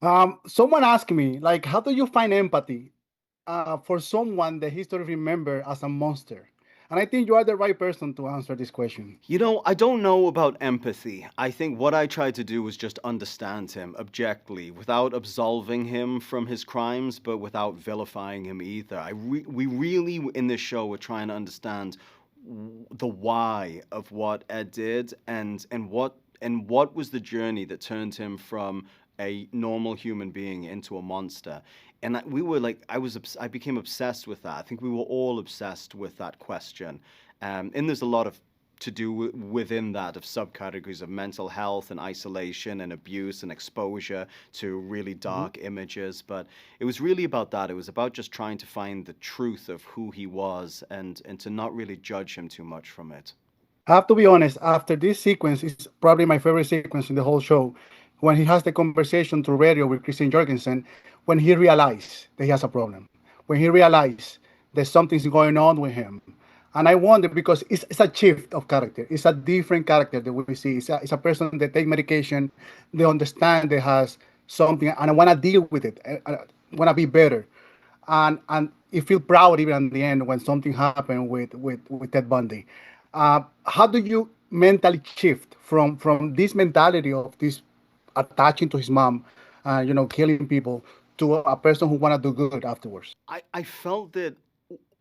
Someone asked me, like, how do you find empathy for someone the history remember as a monster? And I think you are the right person to answer this question. You know, I don't know about empathy. I think what I tried to do was just understand him objectively, without absolving him from his crimes, but without vilifying him either. We really, in this show, were trying to understand the why of what Ed did, and what was the journey that turned him from a normal human being into a monster. And we were like, I became obsessed with that. I think we were all obsessed with that question. And there's a lot of to do within that of subcategories of mental health and isolation and abuse and exposure to really Mhm. dark images. But it was really about that. It was about just trying to find the truth of who he was, and to not really judge him too much from it. I have to be honest, after this sequence is probably my favorite sequence in the whole show, when he has the conversation through radio with Christian Jorgensen, when he realized that he has a problem, when he realized that something's going on with him. And I wonder because it's a shift of character. It's a different character that we see. It's a person that take medication, they understand they has something, and I want to deal with it. I want to be better. And you feel proud even at the end when something happened with Ted Bundy. How do you mentally shift from this mentality of this attaching to his mom, killing people, to a person who want to do good afterwards? I felt that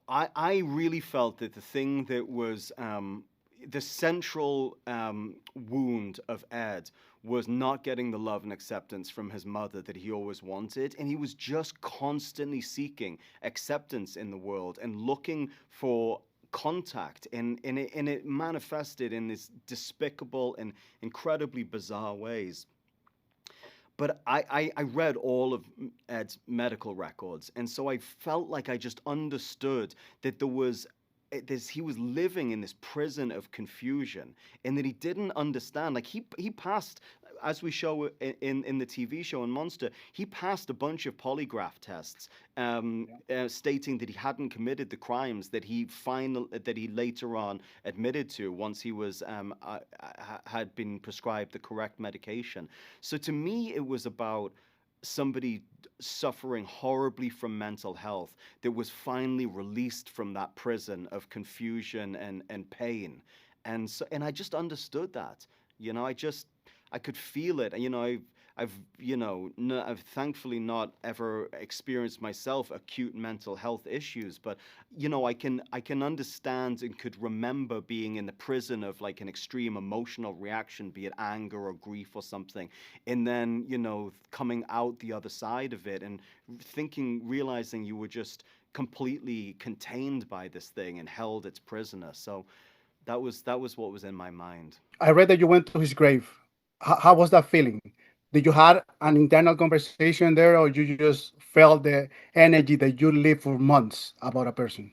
I really felt that the thing that was the central wound of Ed was not getting the love and acceptance from his mother that he always wanted. And he was just constantly seeking acceptance in the world and looking for contact. And it manifested in this despicable and incredibly bizarre ways. But I read all of Ed's medical records, and so I felt like I just understood that he was living in this prison of confusion, and that he didn't understand. Like he passed, as we show in the TV show in Monster, he passed a bunch of polygraph tests, stating that he hadn't committed the crimes that he later on admitted to once he was had been prescribed the correct medication. So to me, it was about somebody suffering horribly from mental health that was finally released from that prison of confusion and pain. And I just understood that. I could feel it. I've thankfully not ever experienced myself acute mental health issues, but I can understand and could remember being in the prison of like an extreme emotional reaction, be it anger or grief or something, and then coming out the other side of it and realizing you were just completely contained by this thing and held its prisoner. So that was what was in my mind. I read that you went to his grave. How was that feeling? Did you had an internal conversation there, or you just felt the energy that you live for months about a person?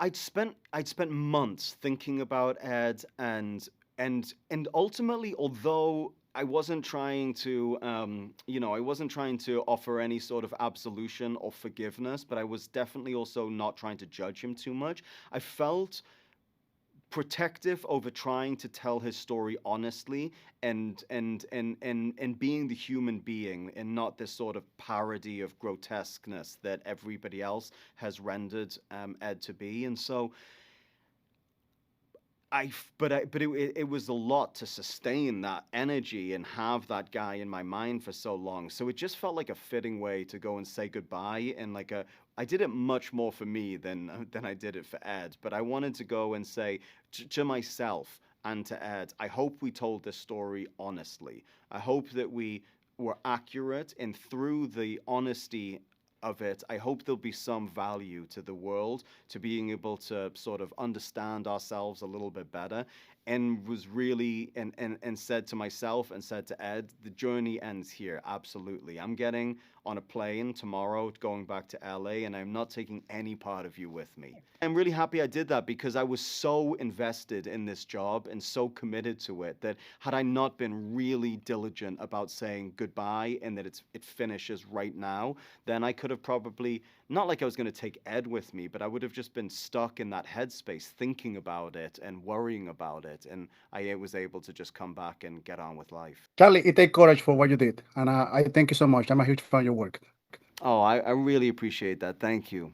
I'd spent months thinking about Ed, and ultimately, although I wasn't trying to offer any sort of absolution or forgiveness, but I was definitely also not trying to judge him too much. I felt protective over trying to tell his story honestly, and being the human being and not this sort of parody of grotesqueness that everybody else has rendered Ed to be. And so but it was a lot to sustain that energy and have that guy in my mind for so long. So it just felt like a fitting way to go and say goodbye. And I did it much more for me than I did it for Ed. But I wanted to go and say to myself and to Ed, I hope we told this story honestly. I hope that we were accurate, and through the honesty of it, I hope there'll be some value to the world, to being able to sort of understand ourselves a little bit better. And was really and said to myself and said to Ed, the journey ends here. Absolutely. I'm getting on a plane tomorrow going back to LA, and I'm not taking any part of you with me. I'm really happy I did that because I was so invested in this job and so committed to it that had I not been really diligent about saying goodbye and that it finishes right now, then I could have probably, not like I was going to take Ed with me, but I would have just been stuck in that headspace thinking about it and worrying about it, and I was able to just come back and get on with life. Charlie, it takes courage for what you did, and I thank you so much. I'm a huge fan of your work. Oh, I really appreciate that. Thank you.